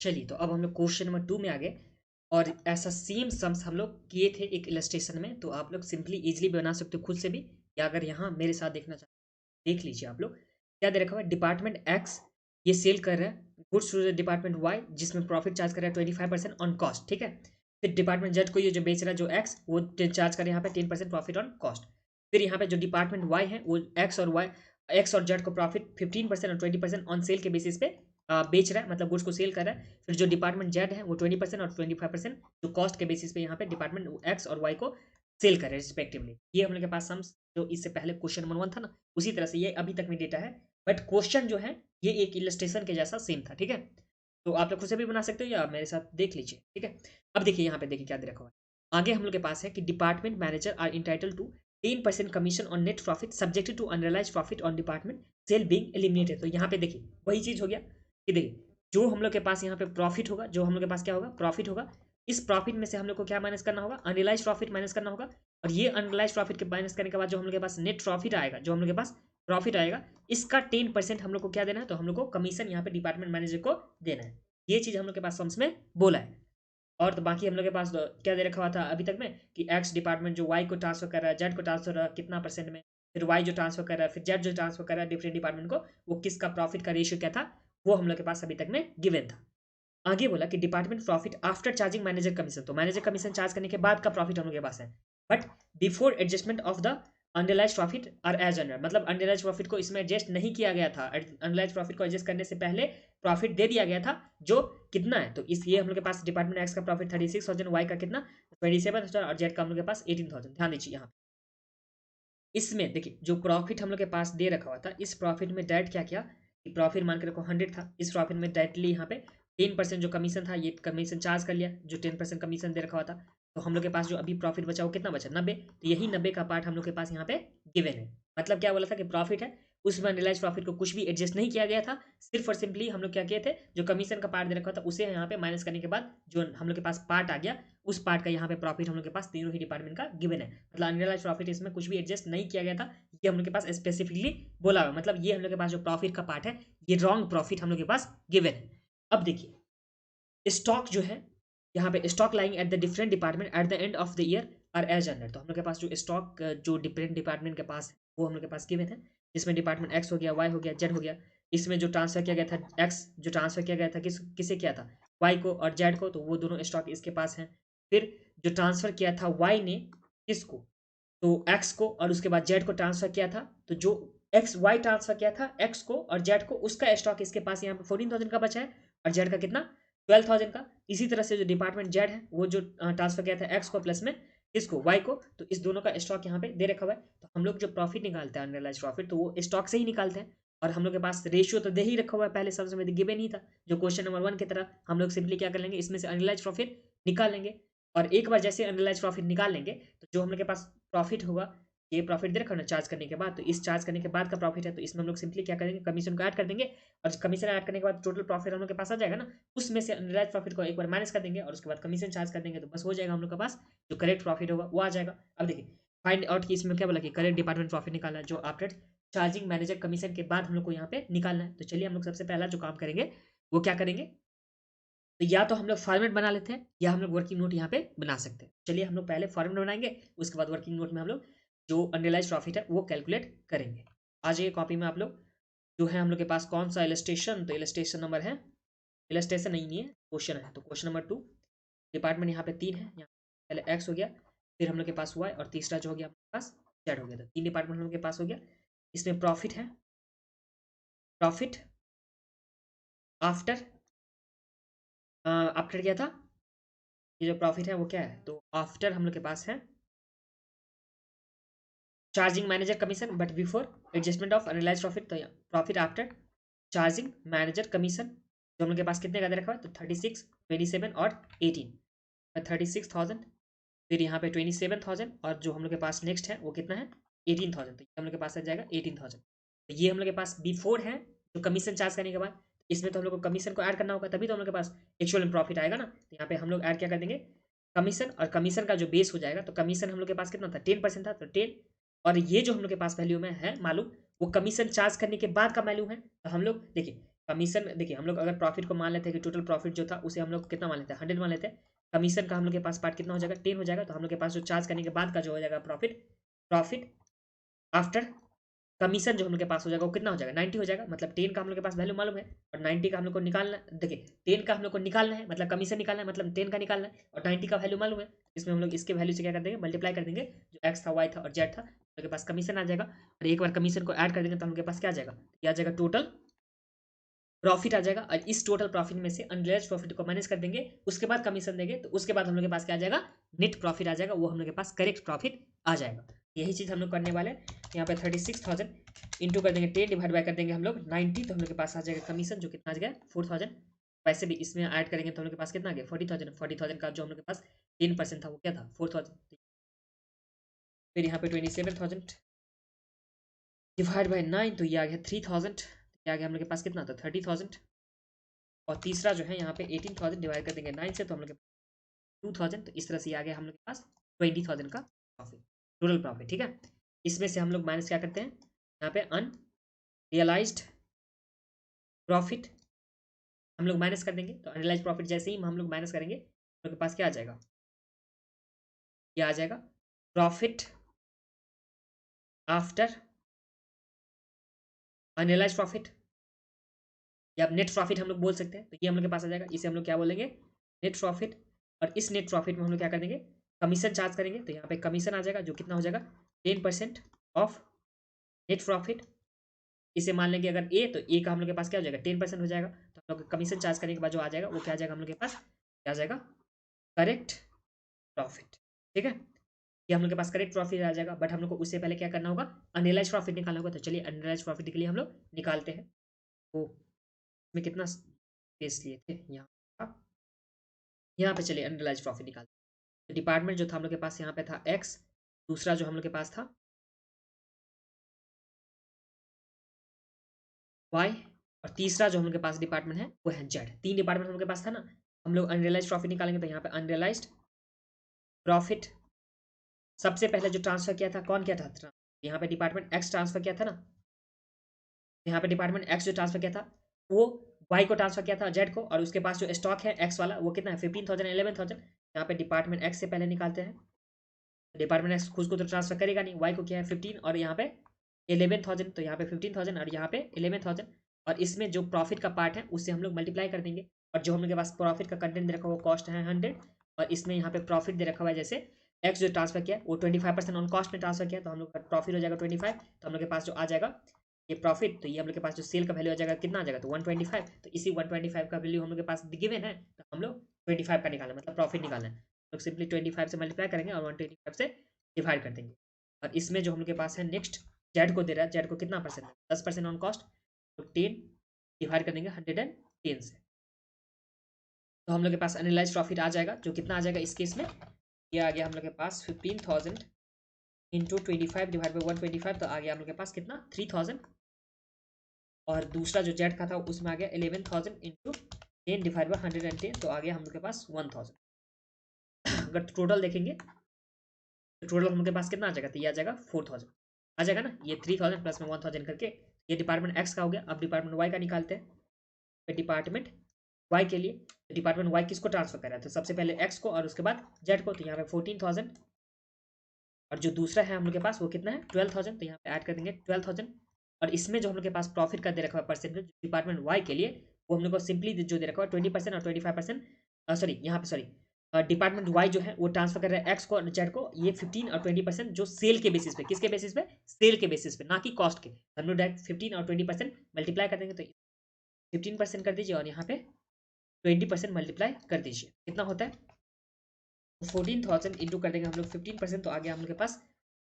चलिए तो अब हम लोग क्वेश्चन नंबर 2 में आ गए और ऐसा सेम सम्स हम लोग किए थे एक इलस्ट्रेशन में, तो आप लोग सिंपली इजीली बना सकते हो खुद से भी, या अगर यहाँ मेरे साथ देखना चाहते देख लीजिए। आप लोग क्या दे रखा हुआ है, डिपार्टमेंट एक्स ये सेल कर रहा है गुड्स टू डिपार्टमेंट वाई जिसमें प्रॉफिट चार्ज कर रहा है 25% ऑन कॉस्ट, ठीक है। फिर डिपार्टमेंट जेड को ये जो बेच रहा है जो एक्स वो चार्ज कर रहा है यहाँ पे 10% प्रॉफिट ऑन कॉस्ट। फिर यहाँ पे जो डिपार्टमेंट वाई है वो एक्स और जेड को प्रॉफिट 15% और 20% ऑन सेल के बेसिस पे बेच रहा है, मतलब गुड्स को सेल कर रहा है। फिर जो डिपार्टमेंट जेड है वो 20% और 25% जो कॉस्ट के बेसिस पे यहाँ पे डिपार्टमेंट एक्स और वाई को सेल कर रहे हैं रिस्पेक्टिवली। ये हम लोग के पास सम्स जो इससे पहले क्वेश्चन नंबर 1 था ना, उसी तरह से ये अभी तक में डेटा है, बट क्वेश्चन जो है ये एक इलस्ट्रेशन के जैसा सेम था, ठीक है। तो आप लोग खुद से भी बना सकते हो या मेरे साथ देख लीजिए, ठीक है। अब देखिए यहाँ पे देखिए क्या दे रखा हुआ है। आगे हम लोग के पास है कि department manager are entitled to 10% commission on net profit subjected to unrealised profit on department sale being eliminated. तो यहाँ पे देखिए वही चीज हो गया कि देखिए जो हम लोग के पास यहाँ पे प्रॉफिट होगा, जो हम लोग के पास क्या होगा प्रॉफिट होगा, इस प्रॉफिट में से हम लोग को क्या माइनस करना होगा, अनरियलाइज्ड प्रॉफिट माइनस करना होगा। और ये अनरियलाइज्ड प्रॉफिट के माइनस करने के बाद जो हम लोग के पास नेट प्रॉफिट आएगा, जो हम लोग के पास प्रॉफिट आएगा, इसका 10% हम लोग को क्या देना है, तो हम लोग को कमीशन यहाँ पे डिपार्टमेंट मैनेजर को देना है। ये चीज हम लोग के पास सम्स में बोला है। और तो बाकी हम लोग के पास तो क्या दे रखा हुआ था अभी तक में कि एक्स डिपार्टमेंट जो वाई को ट्रांसफर कर रहा है, जेड को ट्रांसफर कर रहा है कितना परसेंट में, फिर वाई जो ट्रांसफर कर रहा है, फिर जेड जो ट्रांसफर कर रहा है डिफरेंट डिपार्टमेंट को, वो किसका प्रॉफिट का रेशियो क्या था, वो हम लोग के पास अभी तक में गिवन था। आगे बोला कि department profit after charging manager commission, तो मैनेजर कमीशन चार्ज करने के बाद का प्रॉफिट हम लोग के पास है, but before adjustment of the unrealised profit are as under, मतलब अनरियलाइज्ड प्रॉफिट को इसमें एडजस्ट नहीं किया गया था। अनरियलाइज्ड प्रॉफिट को एडजस्ट करने से पहले प्रॉफिट दे दिया गया था जो कितना है, तो इस ये हम लोग के पास डिपार्टमेंट एक्स का प्रॉफिट 36,000, वाई का कितना 27,000 और जेड का हम लोग के पास 18,000। ध्यान दीजिए यहाँ इसमें देखिए जो प्रॉफिट हम लोग के पास दे रखा हुआ था, इस प्रॉफिट में डायरेक्ट क्या किया कि प्रॉफिट मान के रखो 100 था, इस प्रॉफिट में डायरेक्टली यहाँ पे 10% जो कमीशन था ये कमीशन चार्ज कर लिया, जो 10% कमीशन दे रखा हुआ था। तो हम लोग के पास जो अभी प्रॉफिट बचा वो कितना बचा 90, तो यही 90 का पार्ट हम लोग के पास यहाँ पे गिवन है। मतलब क्या बोला था कि प्रॉफिट है उसमें अनरियलाइज प्रॉफिट को कुछ भी एडजस्ट नहीं किया गया था, सिर्फ और सिंपली हम लोग क्या किए थे, जो कमीशन का पार्ट दे रखा था उसे यहाँ पे माइनस करने के बाद जो हम लोग के पास पार्ट आ गया, उस पार्ट का यहाँ पे प्रॉफिट हम लोग के पास तीनों ही डिपार्टमेंट का गिवन है। मतलब अनरियलाइज प्रॉफिट इसमें कुछ भी एडजस्ट नहीं किया गया था, ये हम लोग के पास स्पेसिफिकली बोला हुआ, मतलब ये हम लोग के पास जो प्रॉफिट का पार्ट है ये रॉन्ग प्रॉफिट हम लोग के पास गिवन है। अब देखिए स्टॉक जो है यहाँ पे stock lying at the different department at the end of the year are as under, तो हम लोग के पास जो स्टॉक जो डिफरेंट डिपार्टमेंट के पास है वो हम लोग के पास गिवन है, जिसमें डिपार्टमेंट एक्स हो गया, वाई हो गया, जेड हो गया। इसमें जो ट्रांसफर किया गया था एक्स जो ट्रांसफर किया गया था किसे किया था, वाई को और जेड को, तो वो दोनों स्टॉक इसके पास हैं। फिर जो ट्रांसफर किया था वाई ने किसको, तो एक्स को, और उसके बाद जेड को ट्रांसफर किया था, तो जो एक्स वाई ट्रांसफर किया था एक्स को और जेड को, उसका स्टॉक इसके पास यहाँ पे 14,000 का बचा है, और जेड का कितना 12,000 का। इसी तरह से जो डिपार्टमेंट जेड है वो जो ट्रांसफर किया था एक्स को प्लस में इसको वाई को, तो इस दोनों का स्टॉक यहाँ पे दे रखा हुआ है। तो हम लोग जो प्रॉफिट निकालते हैं अनरियलाइज प्रॉफिट, तो वो स्टॉक से ही निकालते हैं। और हम लोग के पास रेशियो तो दे ही रखा हुआ है पहले सबसे में गिवे नहीं था, जो क्वेश्चन नंबर 1 की तरह हम लोग सिंपली क्या कर लेंगे, इसमें से अनरियलाइज प्रॉफिट निकाल लेंगे। और एक बार जैसे अनरियलाइज प्रॉफिट निकाल लेंगे तो जो हम लोग के पास प्रॉफिट होगा, ये प्रॉफिट दे रखा ना चार्ज करने के बाद, तो इस चार्ज करने के बाद का प्रॉफिट है, तो इसमें हम लोग सिंपली क्या करेंगे, कमीशन को ऐड कर देंगे। और कमीशन ऐड करने के बाद टोटल प्रॉफिट हम लोग के पास आ जाएगा ना, उसमें से अनरियलाइज प्रॉफिट को एक बार माइनस कर देंगे और उसके बाद कमीशन चार्ज कर देंगे, तो बस हो जाएगा हम लोग के पास जो करेक्ट प्रॉफिट होगा वो आ जाएगा। अब देखिए फाइंड आउट की इसमें क्या बोला कि करेक्ट डिपार्टमेंट प्रॉफिट निकालना है जो आफ्टर चार्जिंग मैनेजर कमीशन के बाद हम लोग को यहाँ पे निकालना है। तो चलिए हम लोग सबसे पहला जो काम करेंगे वो क्या करेंगे, तो या तो हम लोग फॉर्मेट बना लेते हैं या हम लोग वर्किंग नोट यहाँ पे बना सकते हैं। चलिए हम लोग पहले फॉर्मेट बनाएंगे, उसके बाद वर्किंग नोट में हम लोग जो अनरियलाइज प्रॉफिट है वो कैलकुलेट करेंगे। आ जाइए कॉपी में आप लोग, जो है हम लोग के पास कौन सा इलस्ट्रेशन, तो इलस्ट्रेशन नंबर है, इलस्ट्रेशन नहीं है क्वेश्चन है, तो क्वेश्चन नंबर 2। डिपार्टमेंट यहाँ पे 3 है, यहाँ पहले एक्स हो गया, फिर हम लोग के पास वाई, और तीसरा जो हो गया हमारे पास जेड हो गया। तो 3 डिपार्टमेंट हम लोग के पास हो गया। इसमें प्रॉफिट है, प्रॉफिट आफ्टर आफ्टर क्या था, ये जो प्रॉफिट है वो क्या है, तो आफ्टर हम लोग के पास है charging manager commission but before adjustment of unrealized profit, तो profit after charging manager commission जो हम लोग के पास कितने का दे रखा है, तो 36, 27 और 18, 36,000, फिर यहाँ पे 27,000, और जो हम लोग के पास नेक्स्ट है वो कितना है 18,000, तो हम लोग के पास आ जाएगा 18,000। तो ये हम लोग के पास बिफोर है जो कमीशन चार्ज करने के बाद, इसमें तो हम लोग को कमीशन को ऐड करना होगा तभी तो हम लोग के पास एक्चुअल में प्रॉफिट आएगा ना। तो यहाँ पे हम लोग ऐड क्या कर देंगे कमीशन, और कमीशन का जो बेस हो जाएगा, तो कमीशन हम लोग के पास कितना था 10% था, तो 10, और ये जो हम लोग के पास वैल्यू में है मालूम वो कमीशन चार्ज करने के बाद का मालूम है। तो हम लोग देखिए कमीशन देखिए, हम लोग अगर प्रॉफिट को मान लेते हैं कि टोटल प्रॉफिट जो था उसे हम लोग कितना मान लेते हैं, 100 मान लेते हैं। कमीशन का हम लोग के पास पार्ट कितना हो जाएगा, 10 हो जाएगा। तो हम लोग के पास जो चार्ज करने के बाद का जो हो जाएगा प्रॉफिट, प्रॉफिट आफ्टर कमीशन जो हम लोग के पास हो जाएगा वो कितना हो जाएगा, 90 हो जाएगा। मतलब 10 का हम लोग के पास वैल्यू मालूम है और 90 का हम लोग को निकालना, देखिए 10 का हम लोग को निकालना है, मतलब कमीशन निकालना है, मतलब 10 का निकालना है और 90 का वैल्यू मालूम है। इसमें हम लोग इसके वैल्यू से क्या कर देंगे, मल्टीप्लाई कर देंगे। जो एक्स था, वाई था और जेड था, हम लोग के पास कमीशन आ जाएगा। और एक बार कमीशन को ऐड कर देंगे तो हम लोग के पास क्या आ जाएगा, क्या आ जाएगा, टोटल प्रॉफिट आ जाएगा। और इस टोटल प्रॉफिट में से अनरियलाइज्ड प्रॉफिट को माइनस कर देंगे, उसके बाद कमीशन देंगे, तो उसके बाद हम लोग के पास क्या आ जाएगा, नेट प्रॉफिट आ जाएगा। वो हम लोग के पास करेक्ट प्रॉफिट आ जाएगा। यही चीज़ हम लोग करने वाले हैं। यहाँ पे 36,000 इंटू कर देंगे 10 डिवाइड बाय कर देंगे हम लोग 90, तो हम लोग के पास आ जाएगा कमीशन जो कितना आ जाएगा 4,000। वैसे भी इसमें ऐड करेंगे तो हम लोग के पास कितना आ गया 40,000। 40,000 का जो हम लोग के पास 10% था वो क्या था 4,000। फिर यहाँ पे 27,000 डिवाइड बाई 9, तो ये आ गया 3,000। ये आ गया हम लोग के पास कितना था 30,000। और तीसरा जो है यहाँ पे 18,000 डिवाइड कर देंगे 9 से, तो हम लोग के 2,000। तो इस तरह से आ गया हम लोग के पास 20,000 का प्रॉफिट, टोटल प्रॉफिट। ठीक है, इसमें से हम लोग माइनस क्या करते हैं, यहाँ पे अनरियलाइज्ड प्रॉफिट हम लोग माइनस कर देंगे। तो अनरियलाइज्ड प्रॉफिट जैसे ही हम लोग माइनस करेंगे, हम लोग के पास क्या आ जाएगा, क्या आ जाएगा, प्रॉफिट आफ्टर अनरियलाइज्ड प्रॉफिट, या नेट प्रॉफिट हम लोग बोल सकते हैं। तो ये हम लोग के पास आ जाएगा, इसे हम लोग क्या बोलेंगे, नेट प्रॉफिट। और इस नेट प्रॉफिट में हम लोग क्या कर देंगे, कमीशन चार्ज करेंगे। तो यहाँ पे कमीशन आ जाएगा जो कितना हो जाएगा 10% ऑफ नेट प्रॉफिट। इसे मान लेंगे अगर ए, तो ए का हम लोग के पास क्या हो जाएगा 10% हो जाएगा। तो हम लोग कमीशन चार्ज करने के बाद जो आ जाएगा वो क्या आ जाएगा हम लोग के पास, क्या आ जाएगा, करेक्ट प्रॉफिट। ठीक है, ये हम लोग के पास करेक्ट प्रॉफिट आ जाएगा। बट हम लोग को उससे पहले क्या करना होगा, अनरियलाइज्ड प्रॉफिट निकालना होगा। तो चलिए अनरियलाइज्ड प्रॉफिट के लिए हम लोग निकालते हैं। तो इसमें कितना स्पेस लिए थे, यहाँ पे चलिए अनरियलाइज्ड प्रॉफिट निकालते हैं। तो डिपार्टमेंट जो था हम लोग के पास यहाँ पे था एक्स, दूसरा जो हम लोग के पास था वाई, और तीसरा जो हम लोग के पास डिपार्टमेंट है वो है जेड। तीन डिपार्टमेंट हम लोग के पास था ना। हम लोग अनरियलाइज्ड प्रॉफिट निकालेंगे। तो यहाँ पे अनरियलाइज्ड प्रॉफिट सबसे पहले जो ट्रांसफर किया था कौन किया था, यहाँ पे डिपार्टमेंट एक्स ट्रांसफर किया था ना। यहाँ पे डिपार्टमेंट एक्स जो ट्रांसफर किया था वो वाई को ट्रांसफर किया था जेड को। और उसके पास जो स्टॉक है एक्स वाला वो कितना है 15,000 11,000। यहाँ पे डिपार्टमेंट एक्स से पहले निकालते हैं। डिपार्टमेंट एक्स खुद को तो ट्रांसफर करेगा नहीं, वाई को क्या है 15 और यहाँ पे 11,000। तो यहाँ पे 15,000 और यहाँ पे 11,000। और इसमें जो प्रॉफिट का पार्ट है उससे हम लोग मल्टीप्लाई कर देंगे। और जो हम लोग के पास प्रॉफिट का कंटेंट दे रखा हुआ कॉस्ट है 100। और इसमें यहाँ पे प्रॉफिट दे रखा हुआ है, जैसे एक्स जो ट्रांसफर किया वो 25% ऑन कॉस्ट में ट्रांसफर किया, तो हम लोग का प्रॉफिट हो जाएगा 25। तो हम लोग के पास जो आ जाएगा ये प्रॉफिट, तो ये हम लोग के पास जो सेल का वैल्यू आ जाएगा कितना आ जाएगा, तो 125। तो इसी 125 का वैल्यू हम लोग के पास गिवन है, तो हम लोग 25 का निकालना मतलब प्रॉफिट निकालना है। तो सिंपली 25 से मल्टीप्लाई करेंगे और 125 से डिवाइड कर देंगे। और इसमें जो हम लोग के पास है नेक्स्ट जेड को दे रहा है, जेड को कितना परसेंट है 10% ऑन कॉस्ट। तो 10 डिवाइड कर देंगे 110 से। तो हम लोग के पास एनालाइज प्रॉफिट आ जाएगा जो कितना आ जाएगा इस केस में, ये आ गया हम लोग के पास 15,000 इंटू 25 डिवाइड बाई 125। तो आ गया हम लोग के पास कितना 3,000। और दूसरा जो जेड का था उसमें आ गया 11,000 इंटू 10 डिवाइड बाई 110। तो आ गया हम लोग के पास 1,000। अगर टोटल देखेंगे तो टोटल हम लोग के पास कितना आ जाएगा, तो ये आ जाएगा 4,000 आ जाएगा ना। ये 3,000 प्लस में 1,000 करके ये डिपार्टमेंट एक्स का हो गया। अब डिपार्टमेंट वाई का निकालते हैं। तो डिपार्टमेंट वाई के लिए डिपार्टमेंट वाई किसको ट्रांसफर कर रहा है, तो सबसे पहले एक्स को और उसके बाद जेड को। तो यहाँ पे 14,000 और जो दूसरा है हम लोग के पास वो कितना है 12,000। तो यहाँ पे ऐड कर देंगे 12,000। और इसमें जो हम लोग के पास प्रॉफिट का दे रखा है परसेंटेज डिपार्टमेंट वाई के लिए, वो हम लोग को सिंपली जो दे रखा है 20% और 25%, सॉरी यहाँ पे सॉरी डिपार्टमेंट वाई जो है वो ट्रांसफर कर रहा है एक्स को और जेड को। ये 15 और 20% जो सेल के बेसिस पे, किसके बेसिस पे, सेल के बेसिस पे, ना कि कॉस्ट के। हम लोग डायरेक्ट 15 और 20% मल्टीप्लाई कर देंगे। तो 15% कर दीजिए और यहाँ पे 20% मल्टीप्लाई कर दीजिए, कितना होता है 14,000 इंटू कर देंगे हम लोग 15%। तो आ गया हम लोग के पास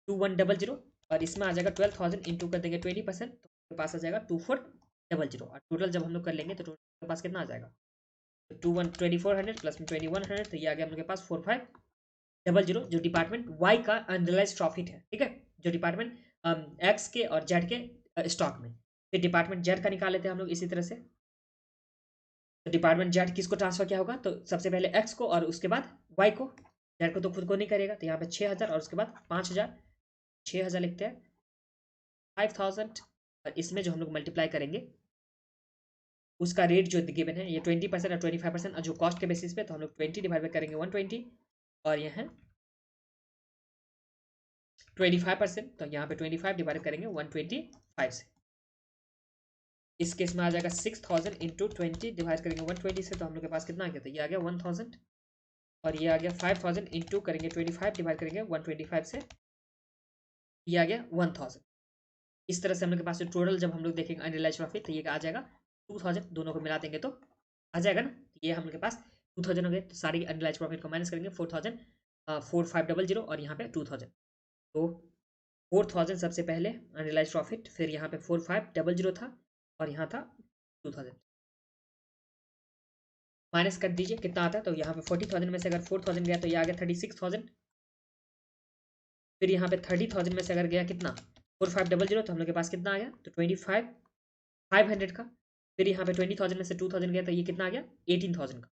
2100। और इसमें आ जाएगा 12,000 इंटू कर देंगे 20%, तो हमारे पास आ जाएगा 2400। और टोटल जब हम लोग कर लेंगे तो टोटल के पास कितना आ जाएगा, तो 2400 प्लस में 2100। तो ये आ गया हम लोग के पास 4500 जो डिपार्टमेंट वाई का अनरियलाइज प्रॉफिट है। ठीक है, जो डिपार्टमेंट एक्स के और जेड के स्टॉक में। फिर डिपार्टमेंट जेड का निकाल लेते हैं हम लोग इसी तरह से। तो डिपार्टमेंट जेड किसको ट्रांसफर किया होगा, तो सबसे पहले एक्स को और उसके बाद वाई को। जेड को तो खुद को नहीं करेगा, तो यहाँ पे 6,000 और उसके बाद 5,000, 6,000 लिखते हैं 5,000। और इसमें जो हम लोग मल्टीप्लाई करेंगे उसका रेट जो गिवन है ये 20% और 25% और जो कॉस्ट के बेसिस पे, तो हम लोग 20 डिवाइड बाई करेंगे 120 और यह है 25%, तो यहाँ पे 25 डिवाइड करेंगे 125 से। इस केस में आ जाएगा 6000 इंटू 20 डिवाइड करेंगे 120 से, तो हम लोग के पास कितना आ गया था, ये आ गया 1000 और ये आ गया 5000 इंटू करेंगे 25 डिवाइड करेंगे 125 से, ये आ गया 1000। इस तरह से हम लोग के पास जो टोटल जब हम लोग देखेंगे अनरियलाइज प्रॉफिट, तो ये आ जाएगा 2000, दोनों को मिला देंगे तो आ जाएगा ना। ये हम लोग के पास 2000 हो गए, तो सारी अनरियलाइज प्रॉफिट को माइनस करेंगे 4000 4500 और यहाँ पे 2000, तो 4000 सबसे पहले अनरियलाइज प्रॉफिट, फिर यहाँ पे 4500 था और यहाँ था 2000, माइनस कर दीजिए कितना आता है, तो यहाँ पे 40,000 में से अगर 4000 गया तो ये आ गया 36,000, फिर यहाँ पे 30,000 में से अगर गया कितना 4500, तो हम लोग के पास कितना आ गया, तो 500 का, फिर यहाँ पे 20,000 में से 2000 गया तो ये कितना आ गया 18,000 का,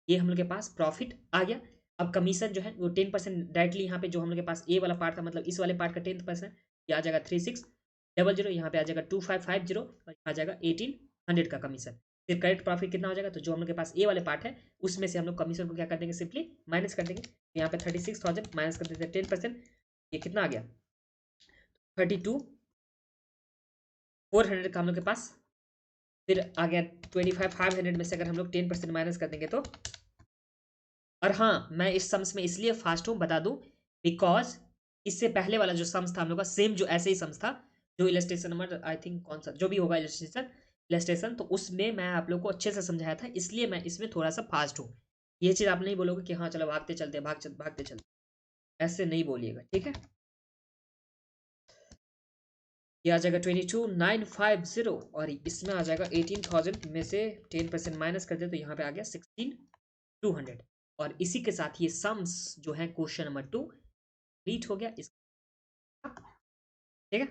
ये हम लोग के पास प्रॉफिट आ गया। अब कमीशन जो है वो 10% डायरेक्टली यहाँ पे जो हम लोग के पास ए वाला पार्ट था, मतलब इस वाले पार्ट का 10%, ये आ जाएगा 3600, यहाँ पे आ जाएगा 2550 और यहाँ आ जाएगा 1800 का कमीशन। फिर करेक्ट प्रॉफिट कितना हो जाएगा, तो जो हम लोग के पास ए वाले पार्ट है उसमें से हम लोग कमीशन को क्या कर देंगे, सिंपली माइनस कर देंगे। यहाँ पे 36,000 माइनस कर देते हैं 10%, ये कितना आ गया 32,400 का हम लोग के पास। फिर आ गया 25,500 में से अगर हम लोग 10% माइनस कर देंगे तो, और हाँ मैं इस सम्स में इसलिए फास्ट हूँ बता दूं, बिकॉज इससे पहले वाला जो सम्स था हम लोग का सेम जो ऐसे ही सम्स था, जो इलस्ट्रेशन नंबर आई थिंक कौन सा जो भी होगा इलस्ट्रेशन, तो उसमें मैं आप लोग को अच्छे से समझाया था, इसलिए मैं इसमें थोड़ा सा फास्ट हूँ। ये चीज़ आप नहीं बोलोगे कि हाँ चलो भागते चलते भागते चलते, ऐसे नहीं बोलिएगा, ठीक है। ये आ जाएगा 22,950 और इसमें आ जाएगा 18,000 में से 10% माइनस कर दे तो यहाँ पे आ गया 16,200, और इसी के साथ ये सम्स जो है क्वेश्चन नंबर 2 कंप्लीट हो गया। इस ठीक है।